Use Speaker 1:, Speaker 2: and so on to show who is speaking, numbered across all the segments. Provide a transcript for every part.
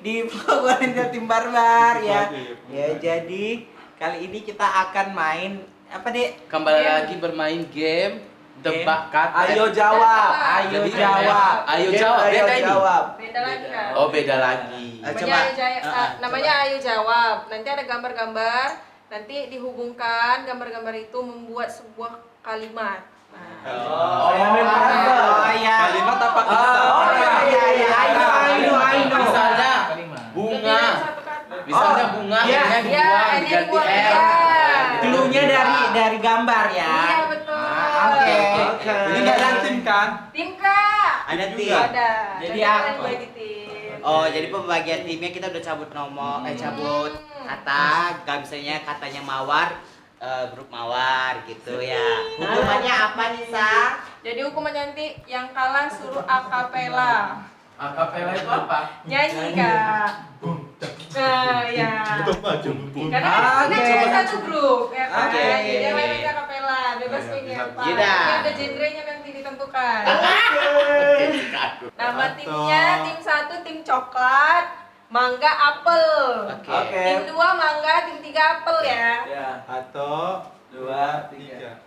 Speaker 1: di vlog Oriental Tim Barbar ya. Ya jadi kali ini kita akan main apa Dek?
Speaker 2: Kembali lagi bermain game tebak kata.
Speaker 3: Ayo jawab.
Speaker 1: Ayo
Speaker 2: Jadi,
Speaker 1: jawab.
Speaker 2: Ayo jawab.
Speaker 3: Ayo
Speaker 2: Beda ini.
Speaker 3: jawab.
Speaker 4: Beda lagi kan?
Speaker 2: Oh beda lagi.
Speaker 1: Coba.
Speaker 4: Namanya Ayo Jawab. Nanti ada gambar-gambar. Nanti dihubungkan gambar-gambar itu membuat sebuah kalimat.
Speaker 3: Oh,
Speaker 1: ya.
Speaker 3: Kalimat apa kata?
Speaker 1: Oh ya. Ayo.
Speaker 2: Misalnya bunga. Misalnya bunga
Speaker 1: Iya.
Speaker 2: akhirnya dibuang
Speaker 4: Iya,
Speaker 2: diganti
Speaker 4: dibuang,
Speaker 2: R.
Speaker 4: iya.
Speaker 1: Cluenya dari gambar ya.
Speaker 4: Iya betul.
Speaker 1: Oke.
Speaker 3: Ini nggak ada tim kan?
Speaker 4: Tim Kak.
Speaker 1: Ada tim.
Speaker 4: Ada.
Speaker 1: Jadi
Speaker 4: ada
Speaker 1: aku.
Speaker 4: yang bagi tim.
Speaker 1: Oh, jadi pembagian timnya kita udah cabut nomor, cabut kata, gak misalnya katanya mawar, grup mawar gitu ya. Hukumannya apa nih, Sa?
Speaker 4: Jadi hukumannya nanti yang kalah suruh akapela.
Speaker 2: Akapela itu apa?
Speaker 4: Nyanyi Kak. Nah, ya. Karena kita cuma satu grup ya kan.
Speaker 1: Oke.
Speaker 4: Jadi yang lain nanti akapela, bebas pilih apa.
Speaker 1: Yaudah.
Speaker 4: Ini ada genrenya nanti ditentukan. Nama timnya tim 1 tim coklat, mangga apel.
Speaker 1: Oke.
Speaker 4: Tim 2 mangga, tim 3 apel ya.
Speaker 3: Ya. 1, 2, 3.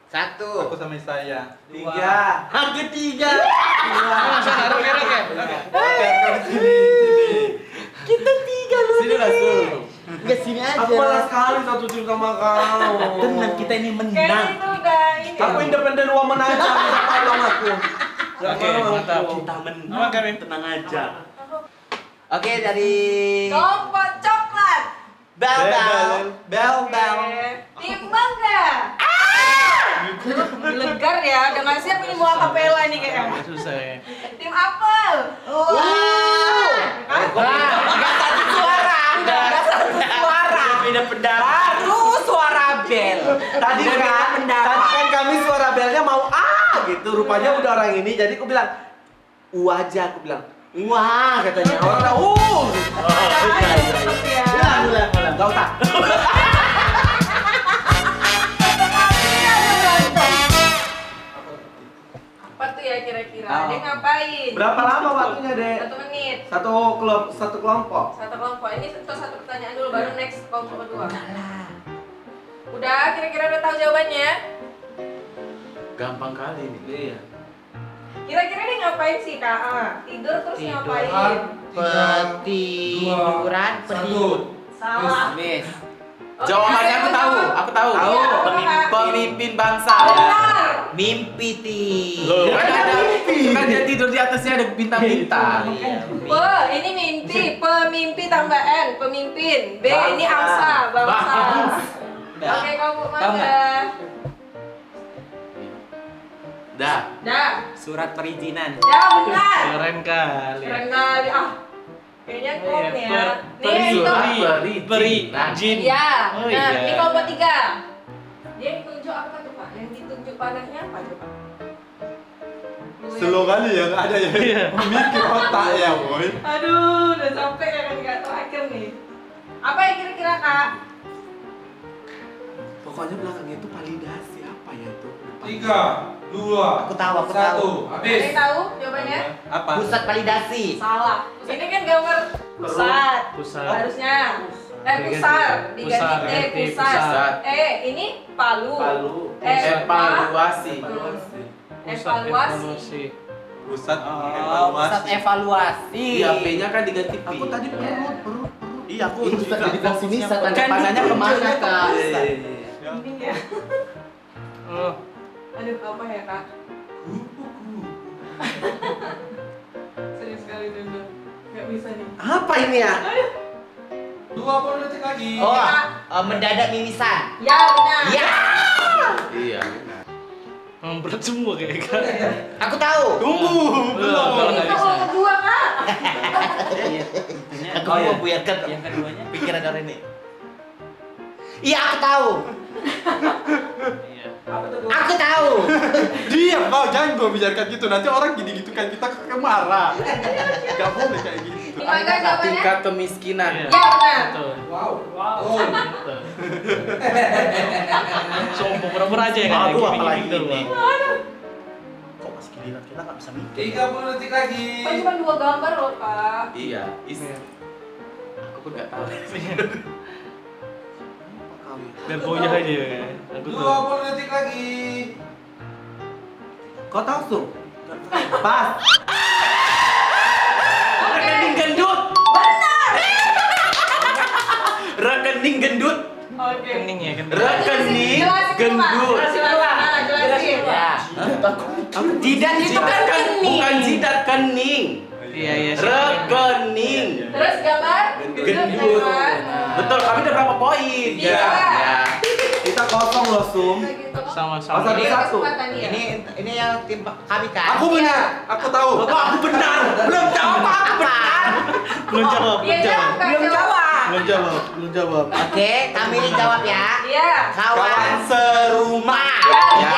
Speaker 1: Satu.
Speaker 3: Aku sama saya. 3.
Speaker 1: Aku tiga.
Speaker 2: Taruh merek ya?
Speaker 3: Oke, aku di sini.
Speaker 1: Kita tiga loh.
Speaker 2: Sini lah tuh.
Speaker 1: Enggak sini aja.
Speaker 3: Aku malas sekali satu tim sama kau.
Speaker 1: Tenang, kita ini
Speaker 4: Kayaknya
Speaker 1: menang.
Speaker 4: itu udah ini.
Speaker 3: Aku independen woman aja, tolong aku.
Speaker 2: Oke, mantap.
Speaker 1: Kita menang. Tenang aja. Oke,
Speaker 3: Iya.
Speaker 1: dari
Speaker 4: Kelompok coklat.
Speaker 1: Bel.
Speaker 4: Oke. Tim mangga. Legar ya, dengan siap ini mau akapela nih kayaknya.
Speaker 2: Susah ya.
Speaker 4: Tim apel.
Speaker 1: Wow. Enggak satu suara. Enggak satu suara. Beda pendapat. Baru suara bel.
Speaker 3: Tadi kan kami suara belnya mau gitu. Rupanya udah orang ini, jadi aku bilang aja, aku bilang wah katanya orang ulang. Gak usah.
Speaker 4: Apa tuh ya kira-kira? Dia ngapain?
Speaker 3: Berapa lama waktunya, Dek?
Speaker 4: 1 menit.
Speaker 3: Satu kelompok.
Speaker 4: Satu kelompok. Ini untuk satu pertanyaan dulu, baru next kelompok kedua. Udah, kira-kira udah tahu jawabannya?
Speaker 2: Gampang kali nih.
Speaker 3: Iya.
Speaker 4: Kira-kira dia ngapain sih, Kak? Tidur terus ngapain?
Speaker 1: Petiduran,
Speaker 4: Salah.
Speaker 1: Miss.
Speaker 4: Oke,
Speaker 2: Jawabannya aku tahu.
Speaker 4: Iya, apa, Kak?
Speaker 2: Pemimpin bangsa.
Speaker 4: Benar.
Speaker 1: Mimpi ti.
Speaker 2: Kan dia tidur di atasnya ada bintang-bintang.
Speaker 4: Ini mimpi, pemimpi tambah N, pemimpin. B ini angsa, bangsa. Oke, kelompok mangga.
Speaker 2: Dah.
Speaker 4: Dah.
Speaker 1: Surat perizinan.
Speaker 4: Ya benar.
Speaker 2: Keren kali.
Speaker 4: Keren kali. Kayaknya klop nih ya. Nih,
Speaker 2: Perizin.
Speaker 4: Iya.
Speaker 2: Oh,
Speaker 4: Nah,
Speaker 2: iya.
Speaker 4: ini kelompok 3. Dia ditunjuk apa tuh, Pak? Yang ditunjuk panahnya apa coba?
Speaker 3: Slow kali ya, nggak ada ya. Mikir otak ya, boy.
Speaker 4: Aduh, udah sampai kan nggak terakhir nih. Apa yang kira-kira, Kak?
Speaker 3: Pokoknya belakang itu validasi apa ya itu?
Speaker 5: 3, 2,
Speaker 1: Aku tahu,
Speaker 5: 1,
Speaker 4: Ada
Speaker 5: habis.
Speaker 4: yang tahu jawabannya?
Speaker 3: Apa?
Speaker 1: Pusat validasi.
Speaker 4: Salah. Ini kan gambar pusat.
Speaker 2: Pusat.
Speaker 4: Harusnya. Pusar. Diganti T, pusat. Ini palu.
Speaker 2: Evaluasi.
Speaker 4: Evaluasi.
Speaker 3: Pusat
Speaker 1: Pusat evaluasi.
Speaker 2: Iya, P-nya kan diganti P.
Speaker 3: Aku tadi perut.
Speaker 1: Iya, aku
Speaker 2: Itu
Speaker 1: juga
Speaker 2: tadi
Speaker 1: fokusnya
Speaker 2: sini
Speaker 1: ke-
Speaker 2: tanda
Speaker 1: Kan
Speaker 2: panahnya
Speaker 1: itu
Speaker 2: kemana,
Speaker 1: tujuannya ke
Speaker 2: Kak?
Speaker 1: pusat.
Speaker 4: Ini ya. Aduh, apa ya, Kak? Serius sekali dulu. Gak bisa nih.
Speaker 3: Apa ini ya?
Speaker 5: 20 detik lagi.
Speaker 1: Oh, mendadak mimisan.
Speaker 4: Ya, benar.
Speaker 1: Ya.
Speaker 2: Iya.
Speaker 6: Berat semua kayak kan.
Speaker 1: Aku tahu.
Speaker 3: Tunggu.
Speaker 2: Belum.
Speaker 4: Itu kalau kedua, Kak.
Speaker 1: Aku mau buyarkan yang keduanya pikiran orang ini. Iya, aku tahu.
Speaker 4: Apa tuh?
Speaker 1: Aku tahu.
Speaker 3: Diam kau, jangan gue biarkan gitu. Nanti orang gini-gitu kan kita marah. Gak boleh kayak gitu.
Speaker 4: Gimana jawabannya?
Speaker 2: Tingkat kemiskinan.
Speaker 4: Ya, benar.
Speaker 6: Betul.
Speaker 5: Wow.
Speaker 6: Betul. Sombong pura-pura aja ya kan.
Speaker 3: Aduh,
Speaker 6: Gini-gini
Speaker 3: apalagi
Speaker 6: gitu,
Speaker 3: ini.
Speaker 6: Bang.
Speaker 3: Kok masih
Speaker 6: bilang kita nggak bisa mikir.
Speaker 5: 30 detik lagi.
Speaker 4: Kan cuma 2 gambar loh, Kak.
Speaker 2: Iya, aku pun nggak tahu.
Speaker 6: Biar goyah aja ya. Aku tuh.
Speaker 5: 20 detik lagi.
Speaker 3: Kau tahu tuh? Pas.
Speaker 2: Rekening gendut.
Speaker 4: Benar.
Speaker 2: Rekening gendut.
Speaker 4: Oke.
Speaker 6: Kening ya kan.
Speaker 2: Rekening
Speaker 4: Jelasin dulu, Pak.
Speaker 2: gendut.
Speaker 4: Jelasin.
Speaker 1: Ya.
Speaker 2: Jidat itu kan bukan jidat kening.
Speaker 6: Iya iya.
Speaker 2: Rekening.
Speaker 4: Terus gambar
Speaker 2: Gendut. Betul, kami udah berapa poin?
Speaker 4: Iya.
Speaker 2: Ya.
Speaker 3: Kita kosong loh, Sum.
Speaker 6: Sama-sama.
Speaker 3: Masa
Speaker 4: Ini
Speaker 3: satu.
Speaker 4: kesempatan dia.
Speaker 1: Ini yang tim kami kan.
Speaker 3: Aku benar. Aku tahu.
Speaker 2: Kok aku benar? Belum jawab aku benar.
Speaker 6: Belum jawab.
Speaker 4: Iya, jawab, Kak. Jawab.
Speaker 6: Belum jawab.
Speaker 1: Oke, kami ini jawab ya.
Speaker 4: Iya.
Speaker 1: Kawan
Speaker 2: serumah.
Speaker 1: Ya.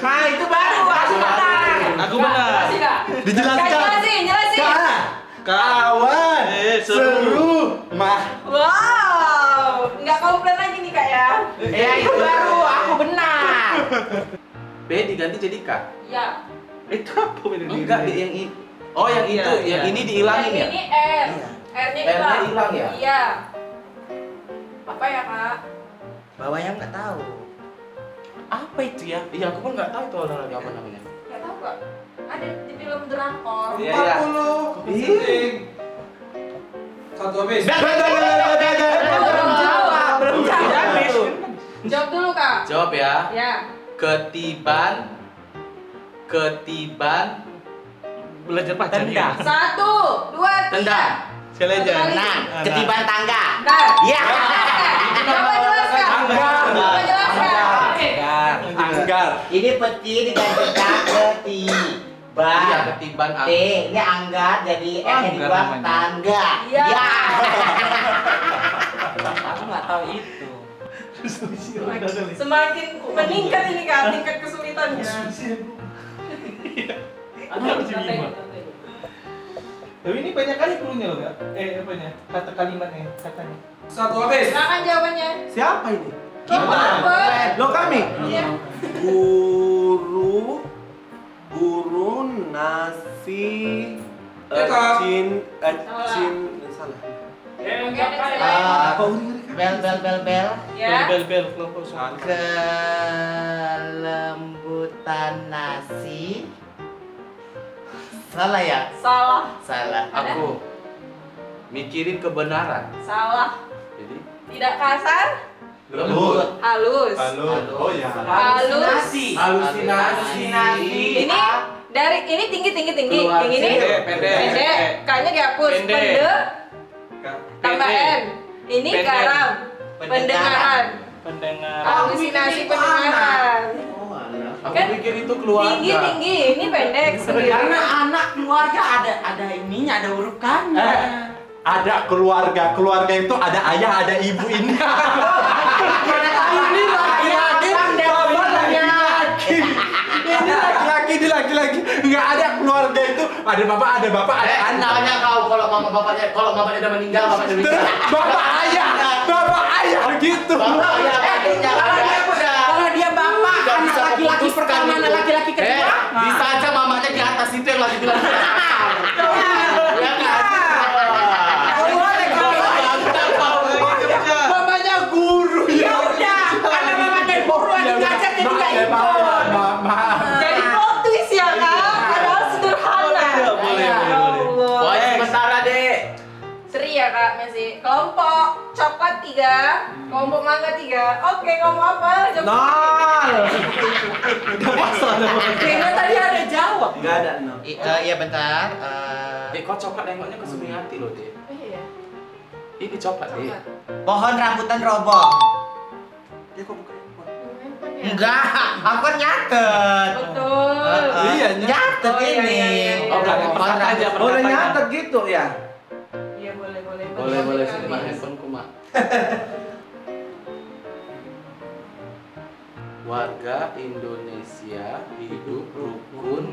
Speaker 2: Nah, itu baru aku benar.
Speaker 6: Aku benar.
Speaker 4: Jelasin, Kak.
Speaker 3: Dijelaskan.
Speaker 4: Jelasin.
Speaker 3: Kawan
Speaker 6: serumah.
Speaker 4: Wow. Nggak komplain lagi nih, Kak ya.
Speaker 1: Ya itu baru aku benar.
Speaker 2: B diganti jadi K.
Speaker 4: Iya.
Speaker 6: Itu apa bedanya?
Speaker 2: Enggak, yang ini. Oh, yang itu,
Speaker 6: Iya,
Speaker 2: yang
Speaker 6: iya.
Speaker 2: ini dihilangin ya?
Speaker 4: Ini R. R-nya hilang.
Speaker 2: R-nya hilang ya?
Speaker 4: Iya. Apa ya, Kak?
Speaker 1: Bawahnya nggak tahu.
Speaker 2: Apa itu ya? Iya, aku pun nggak tahu itu olahraga apa namanya.
Speaker 4: Nggak tahu, Kak. Ada di film drakor.
Speaker 2: Iya, iya.
Speaker 5: 40 detik. Satu habis.
Speaker 4: Belum jawab.
Speaker 2: Belum jawab.
Speaker 4: Jawab dulu, Kak.
Speaker 2: Jawab ya.
Speaker 4: Ya.
Speaker 2: Ketiban
Speaker 6: Belajar pacar nih.
Speaker 1: Tendang.
Speaker 4: 1, 2, 3.
Speaker 2: tendang.
Speaker 6: Sekali aja.
Speaker 1: Nah, ketiban tangga.
Speaker 4: Nah.
Speaker 1: Ya.
Speaker 4: Coba jelaskan. Coba jelaskan.
Speaker 3: Anggar.
Speaker 1: Ini peti digantikan ketiban.
Speaker 2: Iya, ketiban
Speaker 1: T, ini anggar jadi F-nya
Speaker 6: Anggar
Speaker 1: dibuang
Speaker 6: namanya.
Speaker 1: tangga.
Speaker 4: Iya.
Speaker 1: Ya.
Speaker 6: Aku nggak tahu itu.
Speaker 4: Semakin meningkat ini, Kak, tingkat kesulitannya.
Speaker 6: Aku harus gimana? Tapi ini banyak kali klunya loh, Kak. Apanya? Kata kalimatnya, katanya.
Speaker 5: Satu habis.
Speaker 4: Silakan jawabannya.
Speaker 3: Siapa ini?
Speaker 4: Kita.
Speaker 3: Lo kami.
Speaker 4: Iya.
Speaker 3: Guru nasi
Speaker 5: Eka.
Speaker 3: cin salah.
Speaker 4: Oke, ada
Speaker 3: Apa uri
Speaker 1: Bel.
Speaker 4: Ya.
Speaker 6: Bel kelompok semua.
Speaker 1: Kelembutan nasi. Salah ya?
Speaker 4: Salah.
Speaker 1: Salah.
Speaker 2: Aku mikirin kebenaran.
Speaker 4: Salah.
Speaker 2: Jadi
Speaker 4: Tidak kasar,
Speaker 2: lembut.
Speaker 4: halus.
Speaker 3: Oh ya.
Speaker 4: Halusinasi.
Speaker 2: Halusinasi.
Speaker 4: Ini dari ini tinggi.
Speaker 2: Keluar
Speaker 4: Yang ini
Speaker 2: pendek.
Speaker 4: Kayaknya dihapus.
Speaker 6: Pendek.
Speaker 4: Tambah N. Ini
Speaker 6: Pendek.
Speaker 4: garam. Pendengaran.
Speaker 6: Pendengar.
Speaker 4: Halusinasi pendengaran.
Speaker 2: Aku
Speaker 4: Kan
Speaker 2: pikir itu keluarga.
Speaker 4: Tinggi. Ini pendek sendiri.
Speaker 1: Karena anak keluarga ada ininya, ada urukannya.
Speaker 3: Ada keluarga itu ada ayah, ada ibu ini. Ini laki-laki, ini laki-laki. Nggak ada keluarga itu. Ada bapak, ada anak.
Speaker 2: Anaknya kau kalau bapaknya udah meninggal, bapaknya udah meninggal.
Speaker 3: Bapak ayah gitu.
Speaker 2: Bapak ayah,
Speaker 1: Kalau dia bapak,
Speaker 2: Nggak
Speaker 1: anak
Speaker 2: bisa
Speaker 1: laki-laki
Speaker 2: memutuskan
Speaker 1: pertama, anak
Speaker 2: itu.
Speaker 1: laki-laki kedua.
Speaker 2: Bisa aja mamanya di atas itu yang lagi bilang. Ya kan?
Speaker 3: Mamanya guru ya.
Speaker 1: Udah, karena mamanya guru ada ngajar jadi nggak ikut.
Speaker 3: Maaf.
Speaker 4: Jadi plot twist ya, Kak. Padahal sederhana.
Speaker 6: Boleh.
Speaker 4: Ya Allah.
Speaker 2: Poin sementara, Dek.
Speaker 4: Seri ya, Kak, Messi. Kelompok coklat 3, kelompok mangga 3. Oke, ngomong apa? Jawab.
Speaker 3: Nol.
Speaker 1: Kayaknya tadi ada jawab.
Speaker 3: Nggak ada nol.
Speaker 1: Iya bentar.
Speaker 2: Dek, kau coklat nengoknya ke Sumiati loh, Dek.
Speaker 4: Iya.
Speaker 2: Ini coklat, Dek.
Speaker 4: Coklat.
Speaker 1: Pohon rambutan roboh.
Speaker 3: Dia kok bukan handphone?
Speaker 4: Handphone ya?
Speaker 1: Enggak, aku kan nyatet.
Speaker 4: Betul.
Speaker 3: Iya,
Speaker 1: Nyatet
Speaker 4: Oh, iya,
Speaker 1: ini.
Speaker 4: iya.
Speaker 2: Oh, berarti perkata aja,
Speaker 3: Boleh
Speaker 2: perkatanya.
Speaker 3: nyatet gitu ya?
Speaker 4: Iya, boleh.
Speaker 2: Boleh,
Speaker 4: Habis.
Speaker 2: sini mah handphoneku, Mak. Warga Indonesia hidup rukun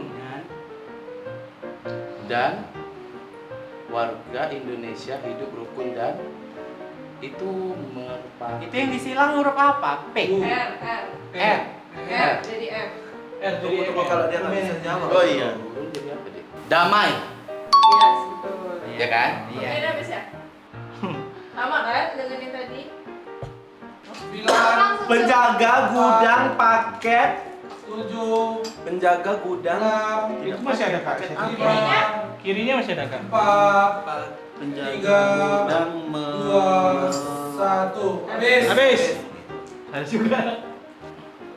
Speaker 2: dan warga Indonesia hidup rukun dan itu merupakan
Speaker 1: Itu yang disilang huruf apa? P.
Speaker 4: R.
Speaker 1: R.
Speaker 4: R. Jadi F.
Speaker 6: Jadi
Speaker 3: Tunggu, kalau dia nggak bisa jawab.
Speaker 2: Oh iya. Jadi apa deh? Damai,
Speaker 4: Yes, betul.
Speaker 2: ya kan?
Speaker 4: Oke, udah habis ya? Sama kan dengan yang tadi?
Speaker 5: 9,
Speaker 4: Langsung
Speaker 3: Penjaga gudang paket.
Speaker 5: 7,
Speaker 3: Penjaga gudang.
Speaker 5: 6,
Speaker 6: Itu masih ada kak.
Speaker 4: Kirinya?
Speaker 6: Kirinya masih ada kan?
Speaker 5: 4,
Speaker 2: Penjaga gudang
Speaker 5: 2, 1. Habis.
Speaker 6: Habis. Ada juga.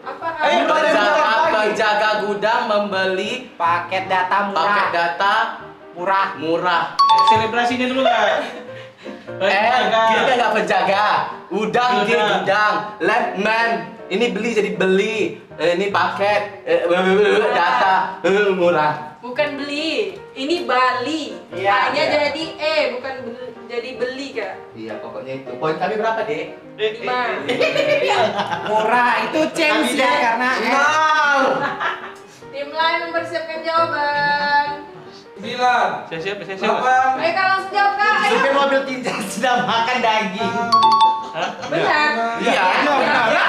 Speaker 4: Apa?
Speaker 6: Ayo,
Speaker 2: penjaga gudang membeli
Speaker 1: Paket data
Speaker 2: paket
Speaker 1: murah.
Speaker 2: data
Speaker 1: Murah.
Speaker 2: murah.
Speaker 6: Selebrasinya dulu kak.
Speaker 2: Kita nggak penjaga. Udang dia
Speaker 6: Gudang.
Speaker 2: gudang. Landman. Ini beli jadi beli. Ini paket. Data murah.
Speaker 4: Bukan beli. Ini Bali.
Speaker 1: Iya,
Speaker 4: Hanya
Speaker 1: iya.
Speaker 4: jadi bukan jadi beli kak.
Speaker 2: Iya, pokoknya itu. Poin kami berapa, Dek?
Speaker 4: 5.
Speaker 1: Murah itu change ya karena
Speaker 4: Tim lain mempersiapkan jawaban.
Speaker 5: 9,
Speaker 6: Saya siap, saya siap.
Speaker 5: 8,
Speaker 4: Ayo kak langsung jawab kak. Ayo.
Speaker 1: supir mobil tinja sedang makan daging.
Speaker 4: Benar.
Speaker 2: Iya, iya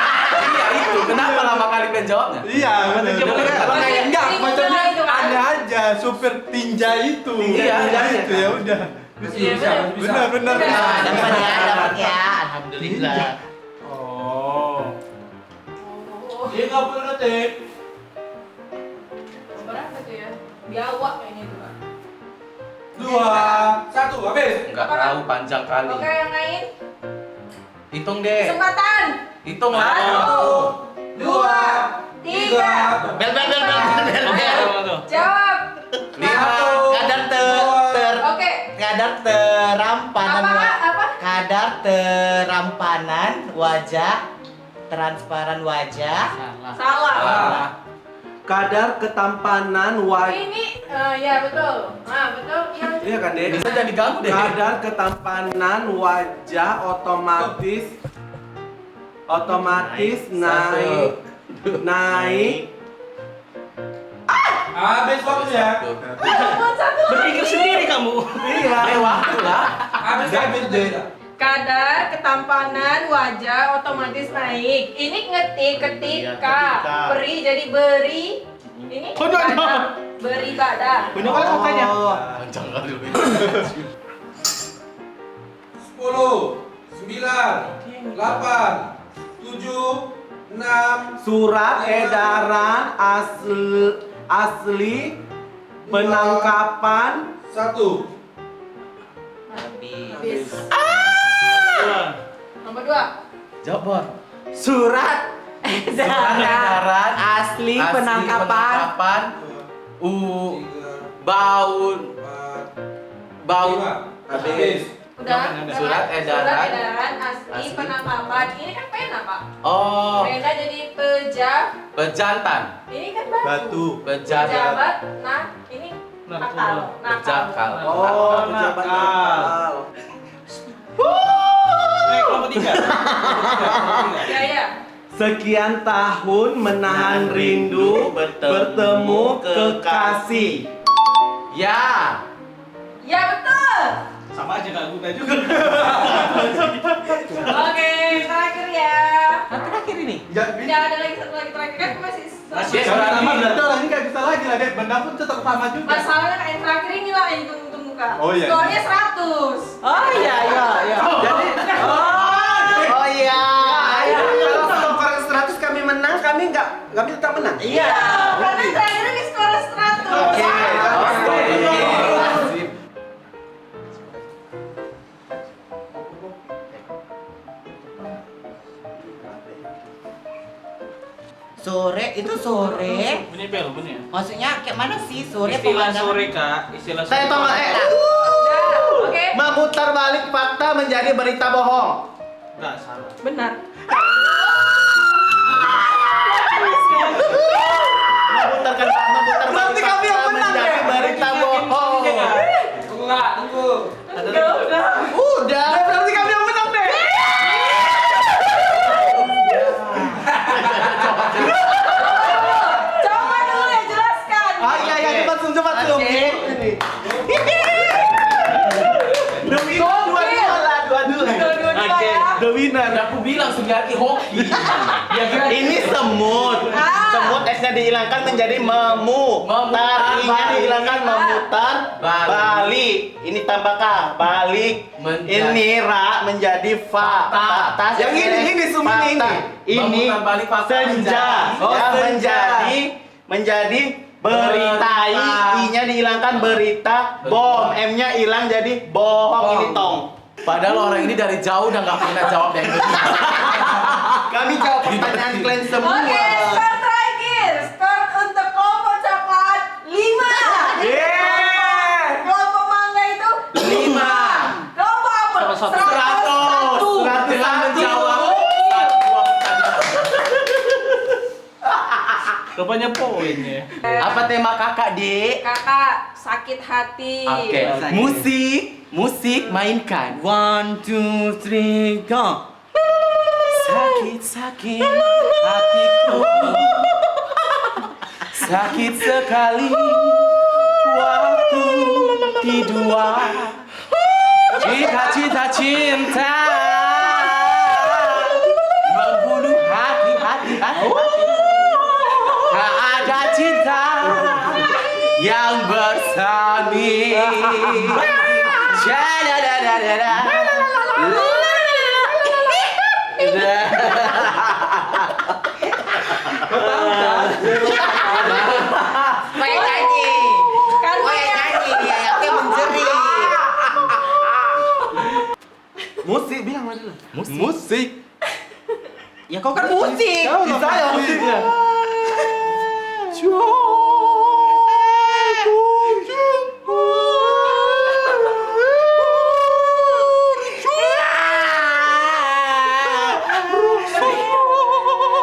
Speaker 2: itu. Kenapa lama kali kan jawabnya?
Speaker 3: Iya, benar.
Speaker 6: Coba lihat.
Speaker 3: Kalau kayak enggak,
Speaker 4: Ini
Speaker 3: macamnya
Speaker 4: mulai itu, kan?
Speaker 3: ada aja supir tinja itu.
Speaker 2: Iya,
Speaker 3: Tinja
Speaker 2: iya,
Speaker 3: itu
Speaker 2: iya.
Speaker 3: ya udah.
Speaker 4: Iya, benar.
Speaker 3: Benar, benar.
Speaker 4: Benar.
Speaker 1: Nah, dapat ya, dapat ya. Alhamdulillah.
Speaker 6: Oh.
Speaker 4: Oh.
Speaker 6: Dia nggak perlu detik.
Speaker 4: Berapa tuh ya? Biawak kayaknya itu kak.
Speaker 5: 2, 1. Habis.
Speaker 2: Enggak tahu panjang kali.
Speaker 4: Oke yang lain.
Speaker 2: Hitung deh.
Speaker 4: Kesempatan.
Speaker 2: Hitung lah.
Speaker 4: 1, 2, 3.
Speaker 1: Bel bel bel bel bel bel.
Speaker 4: Jawab.
Speaker 2: 5.
Speaker 1: Kadar
Speaker 4: Oke.
Speaker 1: kadar terampanan
Speaker 4: Apa?
Speaker 1: kadar terampanan wajah transparan wajah.
Speaker 4: Salah.
Speaker 3: Kadar ketampanan wajah.
Speaker 4: Ini ya betul. Nah, betul. Yang
Speaker 3: Iya kan, Dek?
Speaker 2: Bisa jadi ganggu deh.
Speaker 3: Kadar ketampanan wajah otomatis naik.
Speaker 5: Habis waktunya.
Speaker 4: nomor 1.
Speaker 6: Berpikir sendiri kamu.
Speaker 3: Iya.
Speaker 2: Waktu lah.
Speaker 5: Habis deh.
Speaker 4: Kadar ketampanan wajah otomatis naik. Ini ketika
Speaker 6: ketika.
Speaker 4: beri jadi beri. Ini
Speaker 6: Oh, no, no.
Speaker 4: badan. Beri badan.
Speaker 6: Punya kali makanya.
Speaker 2: Panjang kali.
Speaker 5: 10, 9, 8, 7, 6,
Speaker 3: Surat edaran asli penangkapan
Speaker 5: 1.
Speaker 4: Habis.
Speaker 6: Dua.
Speaker 4: Nomor 2.
Speaker 2: Jawab, Bor.
Speaker 1: Surat
Speaker 2: Edaran
Speaker 1: asli penangkapan
Speaker 2: bau
Speaker 5: 5. Habis.
Speaker 4: Udah.
Speaker 2: Surat edaran.
Speaker 4: asli
Speaker 2: Asli.
Speaker 4: penangkapan. Ini kan pena, Pak.
Speaker 2: Oh,
Speaker 4: Pena jadi
Speaker 2: pejantan.
Speaker 4: ini kan batu.
Speaker 2: Pejabat.
Speaker 4: Pejabat. Nah, ini
Speaker 6: Narkoba.
Speaker 2: Pejakal.
Speaker 3: Oh, pejabat nakal.
Speaker 6: Kelompok 3.
Speaker 4: Ya, ya.
Speaker 3: Sekian tahun menahan rindu bertemu kekasih.
Speaker 2: Ya.
Speaker 4: Ya, betul.
Speaker 6: Sama aja nggak guna juga.
Speaker 4: Oke, terakhir ya.
Speaker 1: terakhir ini.
Speaker 4: Tidak ada lagi satu lagi terakhir kan masih
Speaker 2: Masih
Speaker 6: Kalau
Speaker 2: berarti.
Speaker 6: sama berarti orang ini nggak bisa lagi lah, Dek. Benda pun tetap sama juga.
Speaker 4: masalahnya kayak terakhir ini lah yang ditunggu-tunggu kak.
Speaker 6: Oh, iya.
Speaker 4: Skornya 100.
Speaker 1: Oh iya iya iya.
Speaker 3: Jadi
Speaker 1: Oh iya.
Speaker 3: kalau skor 100 kami menang, kami tetap menang.
Speaker 1: Iya.
Speaker 4: Karena terakhir ini skor 100.
Speaker 1: Oke. Sore itu sore.
Speaker 6: Bunyi bel, bunyi ya.
Speaker 1: Maksudnya kayak mana sih sore
Speaker 6: Istilah
Speaker 1: pemandangan?
Speaker 6: sore, Kak. Istilah
Speaker 3: Saya tahu nggak,
Speaker 4: Udah, oke.
Speaker 3: memutar balik fakta menjadi berita bohong.
Speaker 6: Enggak salah.
Speaker 4: Benar.
Speaker 3: Memutar
Speaker 1: Berarti kami yang menang
Speaker 3: menjadi
Speaker 1: ya?
Speaker 3: berita bohong.
Speaker 5: Enggak, tunggu.
Speaker 4: Udah.
Speaker 1: Udah.
Speaker 3: Berarti kami yang menang deh.
Speaker 4: Coba dulu ya jelaskan.
Speaker 3: Ah iya iya cepat zoom.
Speaker 1: Oke.
Speaker 3: Ini. Dua-dua lah, dua-dua.
Speaker 4: Dua-dua ya.
Speaker 3: The winner.
Speaker 2: Aku bilang Sugiyaki hoki.
Speaker 3: Ini semut.
Speaker 4: Ah.
Speaker 3: Semut esnya dihilangkan menjadi memu.
Speaker 2: Memutar
Speaker 3: I-nya
Speaker 2: balik.
Speaker 3: dihilangkan memutar
Speaker 2: Balik.
Speaker 3: balik. Ini tambah K, balik.
Speaker 2: Menjadi.
Speaker 3: Ini ra menjadi fa.
Speaker 2: Fakta.
Speaker 3: Yang ini Sumini ini. Ini
Speaker 2: Memutar balik fakta
Speaker 3: senja.
Speaker 2: menjadi.
Speaker 3: Ya,
Speaker 2: senja.
Speaker 3: menjadi beritai.
Speaker 2: Berita.
Speaker 3: I-nya dihilangkan berita. Bom. M-nya hilang jadi bohong. Ini tong.
Speaker 2: Padahal orang ini dari jauh udah nggak pernah jawab yang ini.
Speaker 3: Kami jawab pertanyaan kalian semua.
Speaker 4: Oke, skor terakhir. Skor untuk kelompok coklat 5.
Speaker 3: Yeay.
Speaker 4: Kelompok mangga itu
Speaker 2: 5.
Speaker 4: kelompok apa?
Speaker 3: 100.
Speaker 2: Dengan menjawab satu
Speaker 6: Rupanya poinnya.
Speaker 2: Apa tema kakak, Dik?
Speaker 4: Kakak sakit hati.
Speaker 2: Oke, musik mainkan. 1, 2, 3, go. Sakit hatiku, sakit sekali waktu tidur. Cinta membunuh hati. Tak ada cinta yang bersemi.
Speaker 1: Kayak nyanyi.
Speaker 4: Kan
Speaker 1: Kayak nyanyi dia yang kayak menjerit.
Speaker 3: Musik bilang mana dulu?
Speaker 2: Musik.
Speaker 1: Ya kau kan musik.
Speaker 3: Bisa ya musiknya.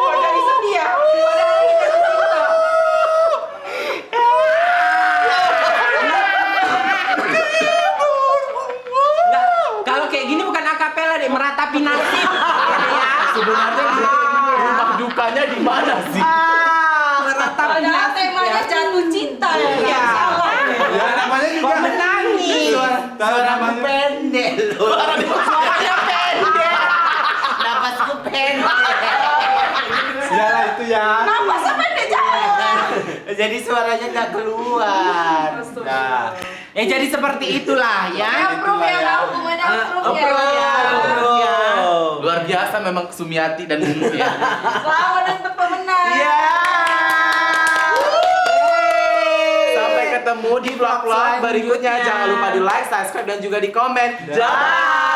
Speaker 4: kok jadi sedih ya?
Speaker 1: Kalau kayak gini bukan akapela deh, meratapi nasib.
Speaker 2: Sebenarnya rumah dukanya di mana sih?
Speaker 4: Padahal temanya jatuh cinta ya.
Speaker 1: Iya.
Speaker 4: Salah.
Speaker 3: Ya namanya juga
Speaker 1: Kok menangis? Suaraku
Speaker 3: namanya-
Speaker 1: pendek loh. Suaranya pendek. Napasku pendek.
Speaker 3: Ya lah itu ya.
Speaker 4: Kenapa sampai dia jauh?
Speaker 1: Jadi suaranya nggak keluar. Nah, ya jadi seperti itulah ya.
Speaker 4: Approve ya, Kak? Hukumannya approve ya.
Speaker 2: Luar biasa memang Sumiati dan Mumu ya.
Speaker 4: Selamat untuk pemenang.
Speaker 1: Iya.
Speaker 2: Sampai ketemu di vlog-vlog berikutnya. Jangan lupa di like, subscribe dan juga di komen. Dah.